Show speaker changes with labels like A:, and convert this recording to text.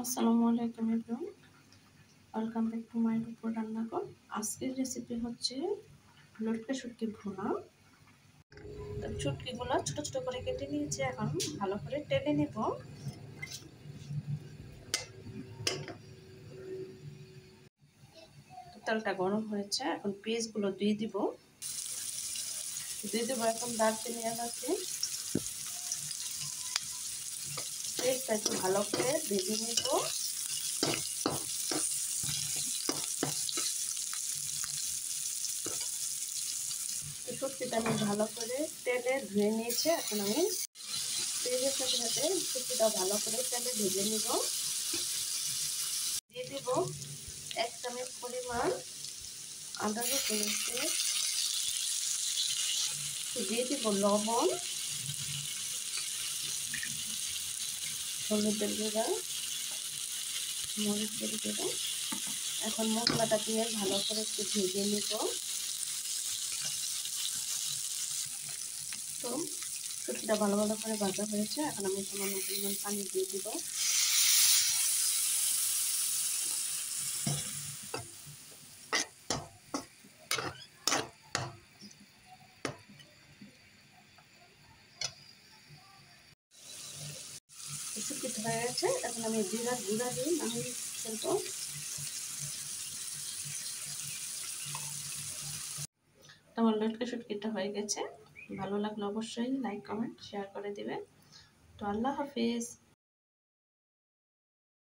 A: আসসালামু আলাইকুম everyone, welcome back to my দুপুর রান্নাঘর। আজকের রেসিপি হচ্ছে লটকা শুটকি ভুনা। শুটকিগুলো ছোট ছোট করে কেটে নিয়েছি, এখন ভালো করে টেলে নেব। তেলটা গরম হয়েছে, এখন পেঁয়াজগুলো দিয়ে দিব এখন দারচিনি এলাচি। পেঁয়াজটা একটু ভালো করে ভেজে নেব। শুটকিটা আমি ভালো করে তেলে ধুয়ে নিয়েছি, এখন আমি পেঁয়াজের সাথে সাথে শুটকিটা ভালো করে তেলে ভেজে নিব। দিয়ে দিব 1 চামচ পরিমাণ আদা রসুন পেস্ট, দিয়ে দিব লবণ, হলুদের গুঁড়া, মরিচের গুঁড়া। এখন মশলাটা দিয়ে ভালো করে একটু ভেজে নিব। তো শুটকিটা ভালো করে ভাজা হয়েছে, এখন আমি সামান্য পরিমাণ পানি দিয়ে দিব। শুটকিটা হয়ে গেছে, এখন আমি জিরার গুঁড়া দিয়ে নামিয়ে ফেলবো। আমার লটকা শুটকিটা হয়ে গেছে। ভালো লাগলে অবশ্যই লাইক কমেন্ট শেয়ার করে দিবেন। তো আল্লাহ হাফিজ।